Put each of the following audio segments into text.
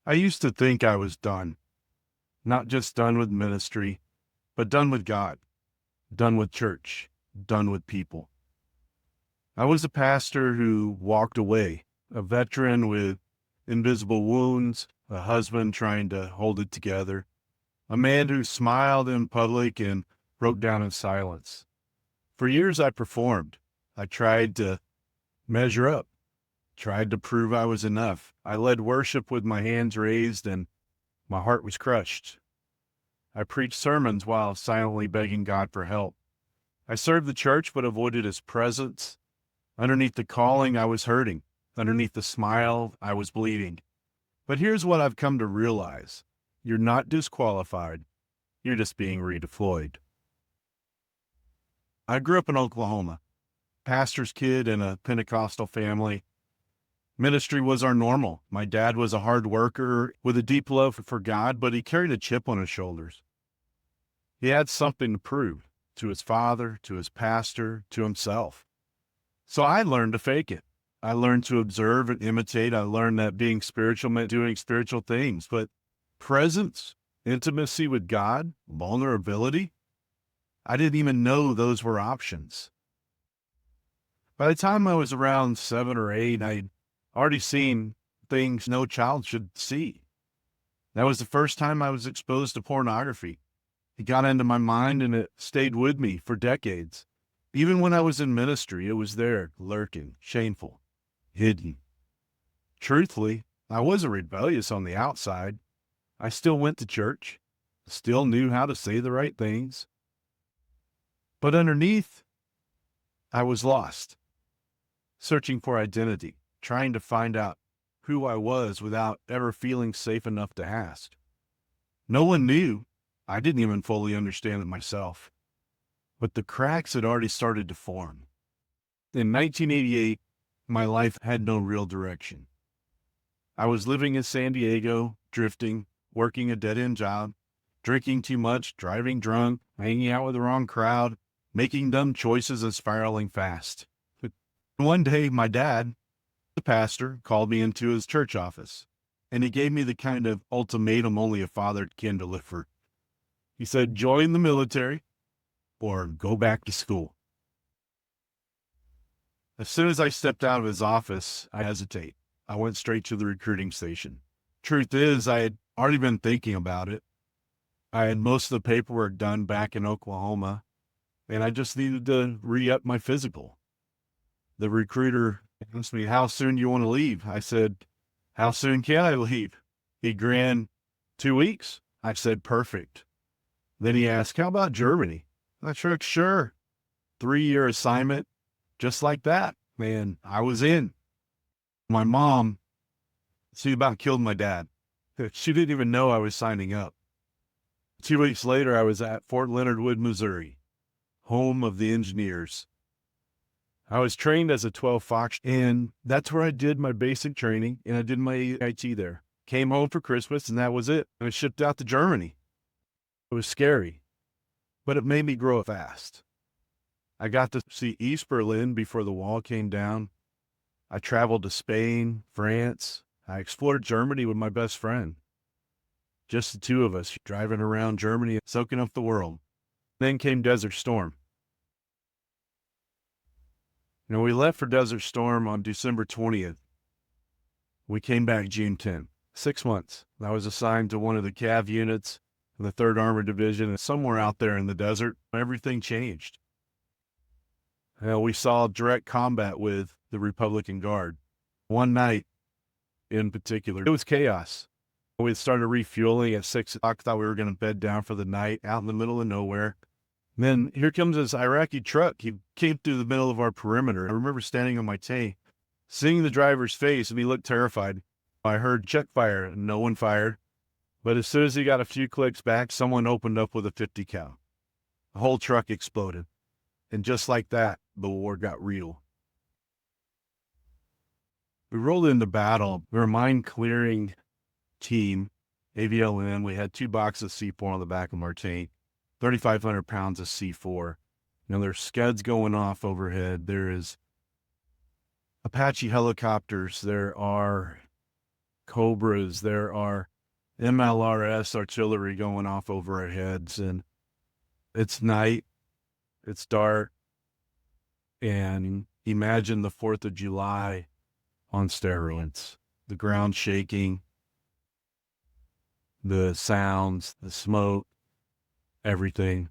I used to think I was done, not just done with ministry, but done with God, done with church, done with people. I was a pastor who walked away, a veteran with invisible wounds, a husband trying to hold it together, a man who smiled in public and broke down in silence. For years, I performed. I tried to measure up, tried to prove I was enough. I led worship with my hands raised and my heart was crushed. I preached sermons while silently begging God for help. I served the church but avoided his presence. Underneath the calling, I was hurting. Underneath the smile, I was bleeding. But here's what I've come to realize. You're not disqualified. You're just being redeployed. I grew up in Oklahoma, pastor's kid in a Pentecostal family. Ministry was our normal. My dad was a hard worker with a deep love for God, but he carried a chip on his shoulders. He had something to prove to his father, to his pastor, to himself. So I learned to fake it. I learned to observe and imitate. I learned that being spiritual meant doing spiritual things, but presence, intimacy with God, vulnerability, I didn't even know those were options. By the time I was around 7 or 8, I'd already seen things no child should see. That was the first time I was exposed to pornography. It got into my mind and it stayed with me for decades. Even when I was in ministry, it was there, lurking, shameful, hidden. Truthfully, I wasn't rebellious on the outside. I still went to church, still knew how to say the right things. But underneath, I was lost, searching for identity, trying to find out who I was without ever feeling safe enough to ask. No one knew. I didn't even fully understand it myself. But the cracks had already started to form. In 1988, my life had no real direction. I was living in San Diego, drifting, working a dead-end job, drinking too much, driving drunk, hanging out with the wrong crowd, making dumb choices and spiraling fast. But one day, my dad, the pastor, called me into his church office, and he gave me the kind of ultimatum only a father can deliver. He said, join the military or go back to school. As soon as I stepped out of his office, I hesitate. I went straight to the recruiting station. Truth is, I had already been thinking about it. I had most of the paperwork done back in Oklahoma, and I just needed to re-up my physical. The recruiter asked me, how soon do you want to leave? I said, how soon can I leave? He grinned, 2 weeks. I said, perfect. Then he asked, how about Germany? I said, sure. 3-year assignment, just like that. Man, I was in. My mom, she about killed my dad. She didn't even know I was signing up. 2 weeks later, I was at Fort Leonard Wood, Missouri, home of the engineers. I was trained as a 12 Fox, and that's where I did my basic training, and I did my IT there. Came home for Christmas, and that was it. I was shipped out to Germany. It was scary, but it made me grow fast. I got to see East Berlin before the wall came down. I traveled to Spain, France. I explored Germany with my best friend. Just the two of us driving around Germany, soaking up the world. Then came Desert Storm. We left for Desert Storm on December 20th. We came back June 10th. 6 months. I was assigned to one of the Cav units in the 3rd Armored Division, and somewhere out there in the desert, everything changed. We saw direct combat with the Republican Guard. One night in particular, it was chaos. We had started refueling at 6 o'clock, thought we were going to bed down for the night out in the middle of nowhere. Then here comes this Iraqi truck. He came through the middle of our perimeter. I remember standing on my tank, seeing the driver's face, and he looked terrified. I heard check fire, and no one fired. But as soon as he got a few clicks back, someone opened up with a 50 cal. The whole truck exploded. And just like that, the war got real. We rolled into battle. We were a mine-clearing team, AVLN. We had 2 boxes of C4 on the back of our tank, 3,500 pounds of C4. There's scuds going off overhead. There is Apache helicopters. There are Cobras, there are MLRS artillery going off over our heads, and it's night, it's dark, and imagine the 4th of July on steroids. The ground shaking, the sounds, the smoke, everything.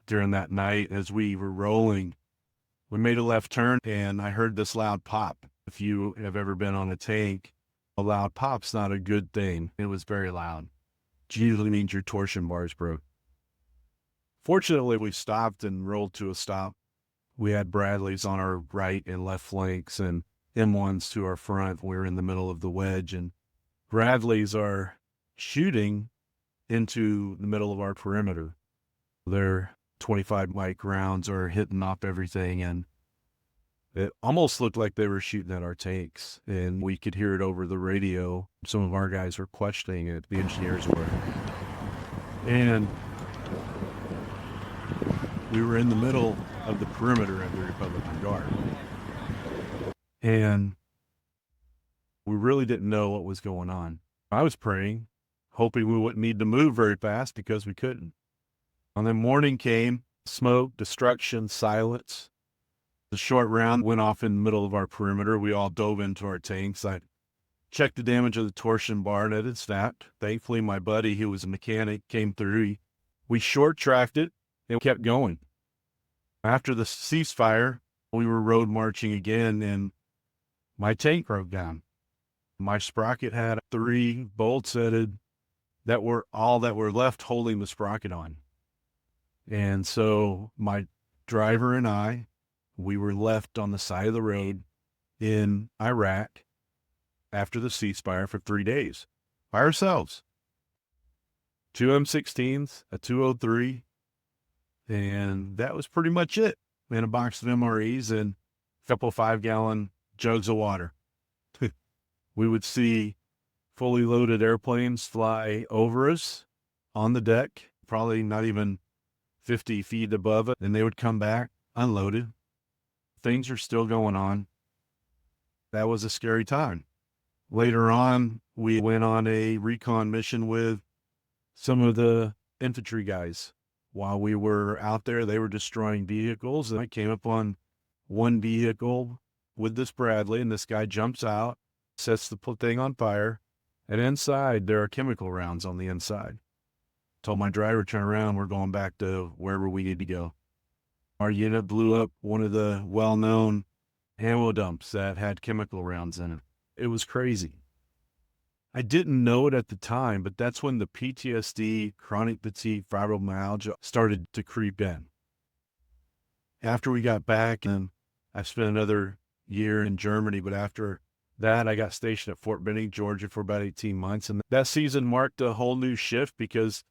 During that night, as we were rolling, we made a left turn, and I heard this loud pop. If you have ever been on a tank, a loud pop's not a good thing. It was very loud. It usually means your torsion bars broke. Fortunately, we stopped and rolled to a stop. We had Bradleys on our right and left flanks and M1s to our front. We were in the middle of the wedge, and Bradleys are shooting into the middle of our perimeter. Their 25 mic rounds are hitting off everything, and it almost looked like they were shooting at our tanks, and we could hear it over the radio. Some of our guys were questioning it, the engineers were. And we were in the middle of the perimeter of the Republican Guard. And we really didn't know what was going on. I was praying, hoping we wouldn't need to move very fast because we couldn't. And then morning came, smoke, destruction, silence. The short round went off in the middle of our perimeter. We all dove into our tanks. I checked the damage of the torsion bar, and it had snapped. Thankfully, my buddy, who was a mechanic, came through. We short-tracked it and kept going. After the ceasefire, we were road marching again, and my tank broke down. My sprocket had 3 bolts headed that were all that were left holding the sprocket on. And so my driver and I, we were left on the side of the road in Iraq after the ceasefire for 3 days by ourselves. 2 M16s, a 203, and that was pretty much it. And a box of MREs and a couple 5-gallon jugs of water. We would see fully loaded airplanes fly over us on the deck, probably not even 50 feet above it, and they would come back unloaded. Things are still going on. That was a scary time. Later on, we went on a recon mission with some of the infantry guys. While we were out there, they were destroying vehicles, and I came up on one vehicle with this Bradley, and this guy jumps out, sets the thing on fire, and inside there are chemical rounds on the inside. Told my driver, turn around, we're going back to wherever we need to go. Our unit blew up one of the well-known ammo dumps that had chemical rounds in it. It was crazy. I didn't know it at the time, but that's when the PTSD, chronic fatigue, fibromyalgia started to creep in. After we got back, and I spent another year in Germany, but after that, I got stationed at Fort Benning, Georgia for about 18 months. And that season marked a whole new shift because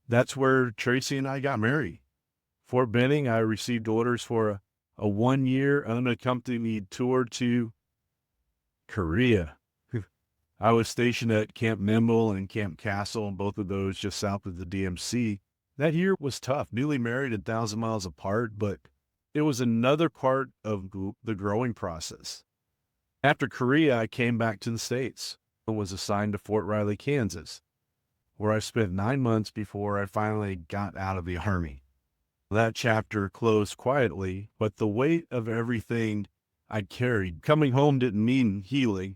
that's where Tracy and I got married. Fort Benning, I received orders for a 1-year unaccompanied tour to Korea. I was stationed at Camp Nimble and Camp Castle, and both of those just south of the DMC. That year was tough, newly married 1,000 miles apart, but it was another part of the growing process. After Korea, I came back to the States and was assigned to Fort Riley, Kansas, where I spent 9 months before I finally got out of the Army. That chapter closed quietly, but the weight of everything I'd carried, coming home didn't mean healing.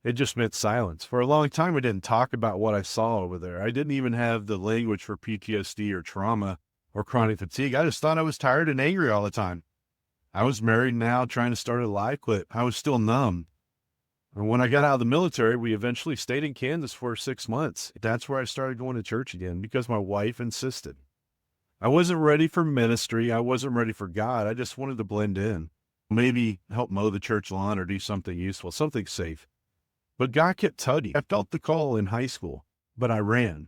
It just meant silence. For a long time, I didn't talk about what I saw over there. I didn't even have the language for PTSD or trauma or chronic fatigue. I just thought I was tired and angry all the time. I was married now, trying to start a life, but I was still numb. And when I got out of the military, we eventually stayed in Kansas for 6 months. That's where I started going to church again because my wife insisted. I wasn't ready for ministry. I wasn't ready for God. I just wanted to blend in. Maybe help mow the church lawn or do something useful, something safe. But God kept tugging. I felt the call in high school, but I ran.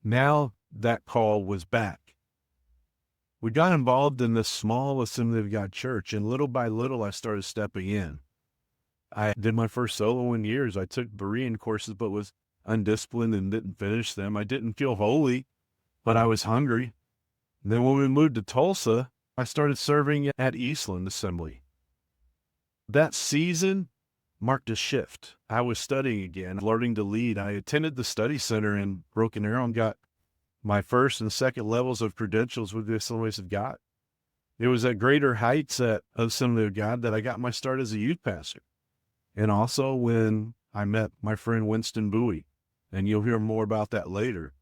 Now that call was back. We got involved in this small Assembly of God church, and little by little, I started stepping in. I did my first solo in years. I took Berean courses, but was undisciplined and didn't finish them. I didn't feel holy, but I was hungry. And then when we moved to Tulsa, I started serving at Eastland Assembly. That season marked a shift. I was studying again, learning to lead. I attended the study center in Broken Arrow and got my first and second levels of credentials with the Assemblies of God. It was at Greater Heights at Assembly of God that I got my start as a youth pastor. And also when I met my friend Winston Bowie, and you'll hear more about that later.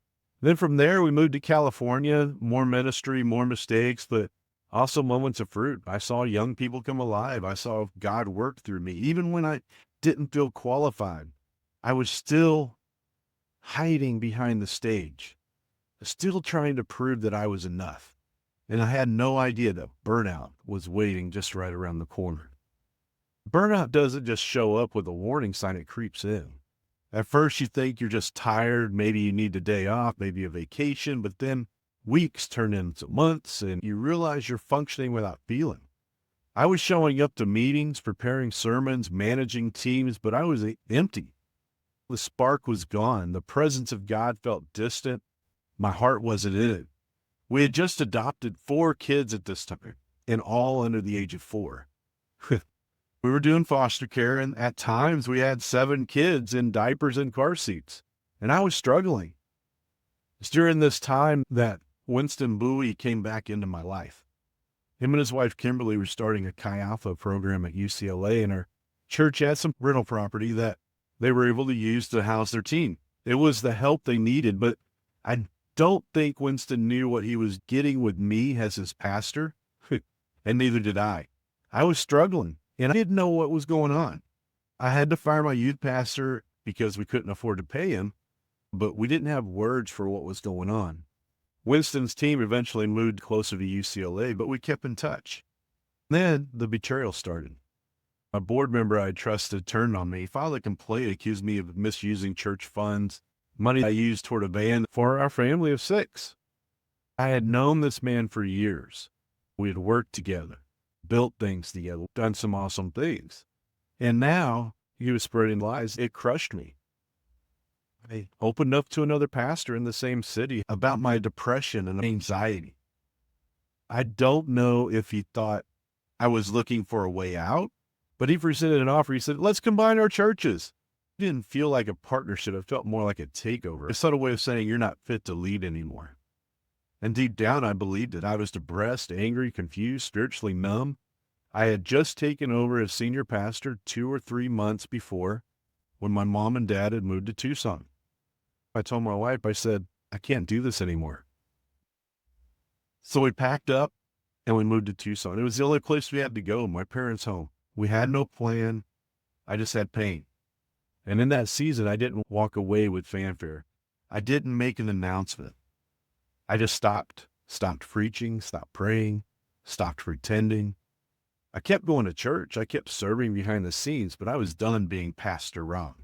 Then from there, we moved to California, more ministry, more mistakes, but also moments of fruit. I saw young people come alive. I saw God work through me. Even when I didn't feel qualified, I was still hiding behind the stage, still trying to prove that I was enough. And I had no idea that burnout was waiting just right around the corner. Burnout doesn't just show up with a warning sign, it creeps in. At first, you think you're just tired. Maybe you need a day off, maybe a vacation, but then weeks turn into months and you realize you're functioning without feeling. I was showing up to meetings, preparing sermons, managing teams, but I was empty. The spark was gone. The presence of God felt distant. My heart wasn't in it. We had just adopted 4 kids at this time, and all under the age of 4. We were doing foster care, and at times we had 7 kids in diapers and car seats, and I was struggling. It's during this time that Winston Bowie came back into my life. Him and his wife, Kimberly, were starting a Chi Alpha program at UCLA, and our church had some rental property that they were able to use to house their team. It was the help they needed, but I don't think Winston knew what he was getting with me as his pastor, and neither did I. I was struggling, and I didn't know what was going on. I had to fire my youth pastor because we couldn't afford to pay him, but we didn't have words for what was going on. Winston's team eventually moved closer to UCLA, but we kept in touch. Then the betrayal started. A board member I trusted turned on me, filed a complaint, accused me of misusing church funds, money I used toward a van for our family of 6. I had known this man for years. We had worked together, built things together, done some awesome things. And now he was spreading lies. It crushed me. I opened up to another pastor in the same city about my depression and anxiety. I don't know if he thought I was looking for a way out, but he presented an offer. He said, let's combine our churches. It didn't feel like a partnership. It felt more like a takeover, a subtle way of saying you're not fit to lead anymore. And deep down, I believed it. I was depressed, angry, confused, spiritually numb. I had just taken over as senior pastor 2 or 3 months before when my mom and dad had moved to Tucson. I told my wife, I said, I can't do this anymore. So we packed up and we moved to Tucson. It was the only place we had to go, my parents' home. We had no plan. I just had pain. And in that season, I didn't walk away with fanfare. I didn't make an announcement. I just stopped preaching, stopped praying, stopped pretending. I kept going to church. I kept serving behind the scenes, but I was done being Pastor Ron.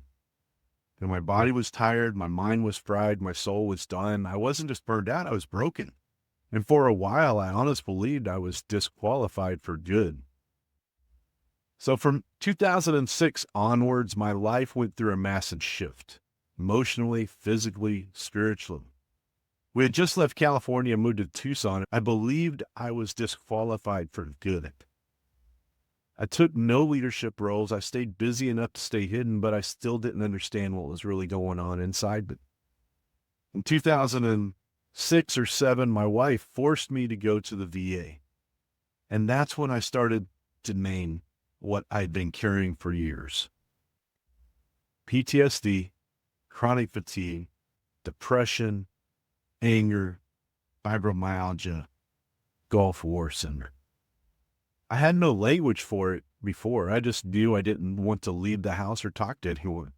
And my body was tired. My mind was fried. My soul was done. I wasn't just burned out. I was broken. And for a while, I honestly believed I was disqualified for good. So from 2006 onwards, my life went through a massive shift, emotionally, physically, spiritually. We had just left California and moved to Tucson. I believed I was disqualified for good. I took no leadership roles. I stayed busy enough to stay hidden, but I still didn't understand what was really going on inside. But in 2006 or 7, my wife forced me to go to the VA. And that's when I started to name what I'd been carrying for years. PTSD, chronic fatigue, depression, anger, fibromyalgia, Gulf War syndrome. I had no language for it before. I just knew I didn't want to leave the house or talk to anyone.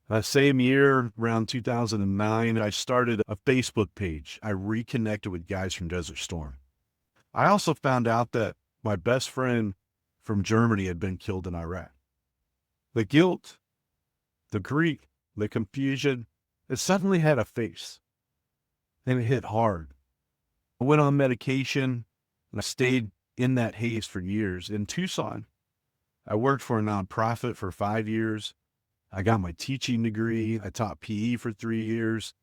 That same year, around 2009, I started a Facebook page. I reconnected with guys from Desert Storm. I also found out that my best friend from Germany had been killed in Iraq. The guilt, the grief, the confusion, it suddenly had a face. And it hit hard. I went on medication and I stayed in that haze for years. In Tucson, I worked for a nonprofit for 5 years. I got my teaching degree. I taught PE for 3 years,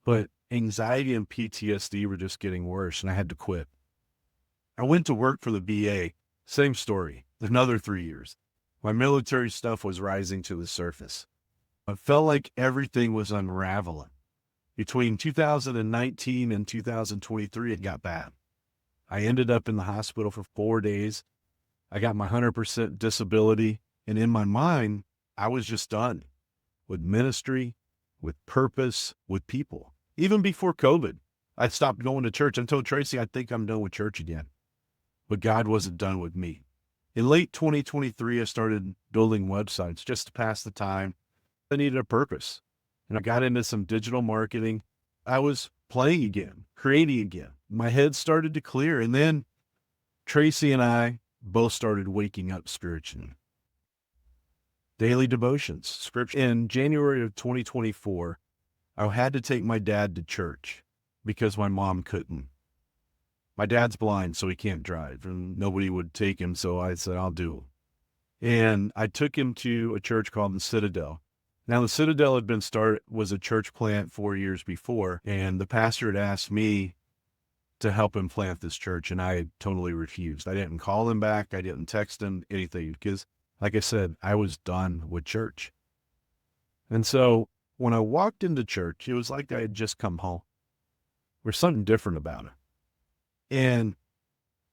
but anxiety and PTSD were just getting worse and I had to quit. I went to work for the VA, same story, another 3 years. My military stuff was rising to the surface. I felt like everything was unraveling. Between 2019 and 2023, it got bad. I ended up in the hospital for 4 days. I got my 100% disability. And in my mind, I was just done with ministry, with purpose, with people. Even before COVID, I stopped going to church. I told Tracy, I think I'm done with church again. But God wasn't done with me. In late 2023, I started building websites just to pass the time. I needed a purpose. And I got into some digital marketing. I was playing again, creating again. My head started to clear. And then Tracy and I both started waking up spiritually. Daily devotions, scripture. In January of 2024, I had to take my dad to church because my mom couldn't. My dad's blind, so he can't drive, and nobody would take him, so I said, I'll do it. And I took him to a church called the Citadel. Now, the Citadel was a church plant 4 years before, and the pastor had asked me to help him plant this church, and I had totally refused. I didn't call him back. I didn't text him, anything, because, like I said, I was done with church. And so when I walked into church, it was like I had just come home. There's something different about it. And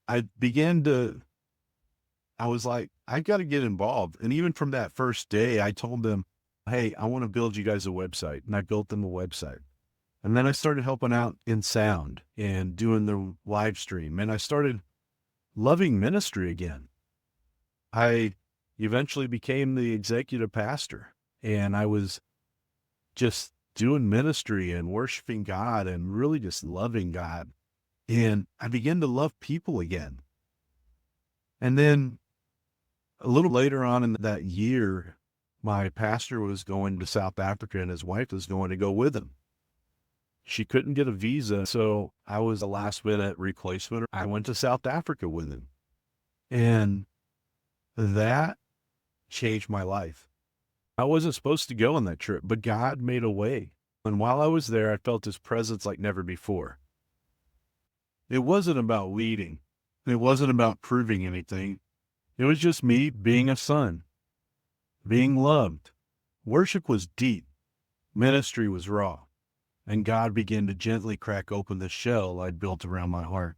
I was like, I got to get involved. And even from that first day, I told them, hey, I want to build you guys a website. And I built them a website. And then I started helping out in sound and doing the live stream. And I started loving ministry again. I eventually became the executive pastor, and I was just doing ministry and worshiping God and really just loving God. And I began to love people again. And then a little later on in that year, my pastor was going to South Africa and his wife was going to go with him. She couldn't get a visa, so I was a last minute replacement. I went to South Africa with him. And that changed my life. I wasn't supposed to go on that trip, but God made a way. And while I was there, I felt his presence like never before. It wasn't about leading. It wasn't about proving anything. It was just me being a son, being loved. Worship was deep. Ministry was raw. And God began to gently crack open the shell I'd built around my heart.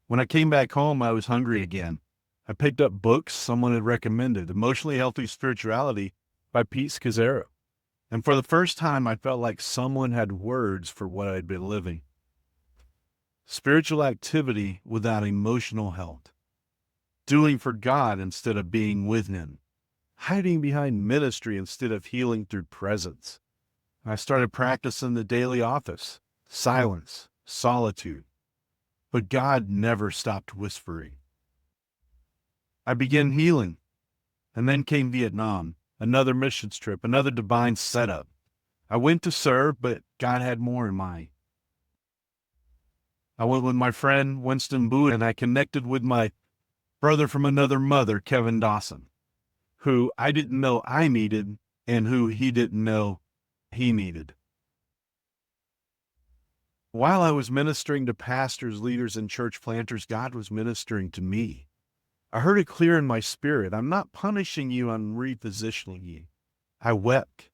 When I came back home, I was hungry again. I picked up books someone had recommended, Emotionally Healthy Spirituality by Pete Scazzaro. And for the first time, I felt like someone had words for what I'd been living. Spiritual activity without emotional health. Doing for God instead of being with him. Hiding behind ministry instead of healing through presence. I started practicing the daily office, silence, solitude. But God never stopped whispering. I began healing. And then came Vietnam, another missions trip, another divine setup. I went to serve, but God had more in mind. I went with my friend Winston Boo, and I connected with my brother from another mother, Kevin Dawson, who I didn't know I needed and who he didn't know he needed. While I was ministering to pastors, leaders, and church planters, God was ministering to me. I heard it clear in my spirit. I'm not punishing you, I'm repositioning you. I wept.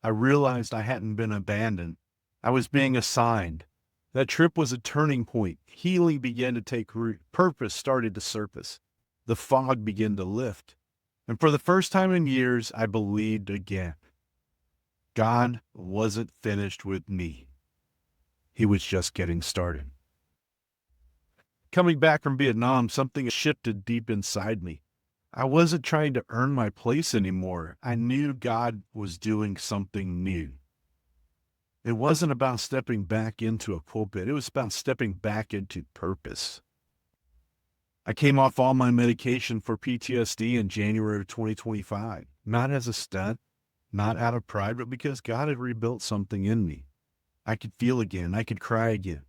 I realized I hadn't been abandoned. I was being assigned. That trip was a turning point. Healing began to take root. Purpose started to surface. The fog began to lift. And for the first time in years, I believed again. God wasn't finished with me. He was just getting started. Coming back from Vietnam, something shifted deep inside me. I wasn't trying to earn my place anymore. I knew God was doing something new. It wasn't about stepping back into a pulpit. It was about stepping back into purpose. I came off all my medication for PTSD in January of 2025, not as a stunt, not out of pride, but because God had rebuilt something in me. I could feel again. I could cry again.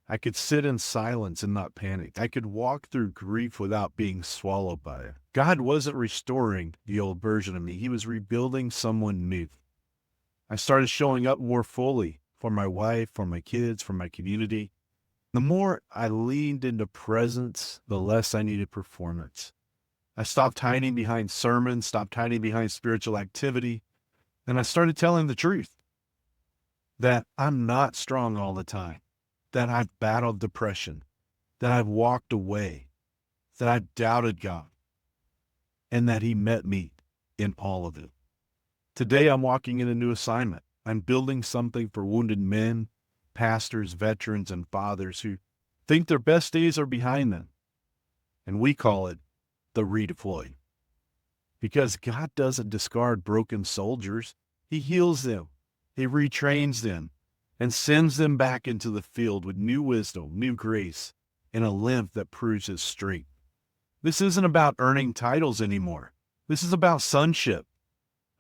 I could sit in silence and not panic. I could walk through grief without being swallowed by it. God wasn't restoring the old version of me. He was rebuilding someone new. I started showing up more fully for my wife, for my kids, for my community. The more I leaned into presence, the less I needed performance. I stopped hiding behind sermons, stopped hiding behind spiritual activity, and I started telling the truth that I'm not strong all the time, that I've battled depression, that I've walked away, that I've doubted God, and that He met me in all of it. Today, I'm walking in a new assignment. I'm building something for wounded men, pastors, veterans, and fathers who think their best days are behind them. And we call it the redeployed. Because God doesn't discard broken soldiers. He heals them. He retrains them and sends them back into the field with new wisdom, new grace, and a limp that proves His strength. This isn't about earning titles anymore. This is about sonship,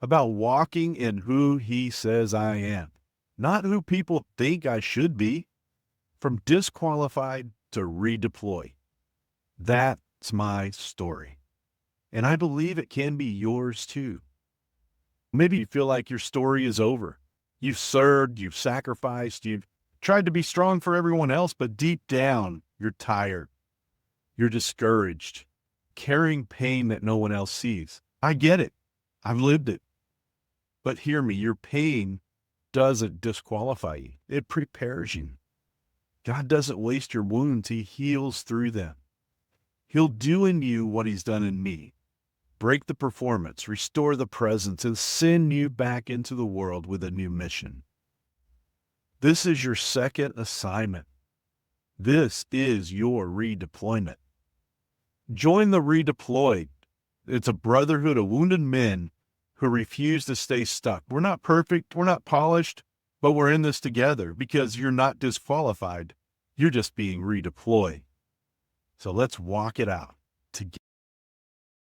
about walking in who He says I am, not who people think I should be. From disqualified to redeploy. That's my story. And I believe it can be yours too. Maybe you feel like your story is over. You've served, you've sacrificed, you've tried to be strong for everyone else, but deep down, you're tired. You're discouraged, carrying pain that no one else sees. I get it. I've lived it. But hear me, your pain doesn't disqualify you. It prepares you. God doesn't waste your wounds. He heals through them. He'll do in you what He's done in me. Break the performance, restore the presence, and send you back into the world with a new mission. This is your second assignment. This is your redeployment. Join the Redeployed. It's a brotherhood of wounded men who refuse to stay stuck. We're not perfect. We're not polished. But we're in this together because you're not disqualified. You're just being redeployed. So let's walk it out together.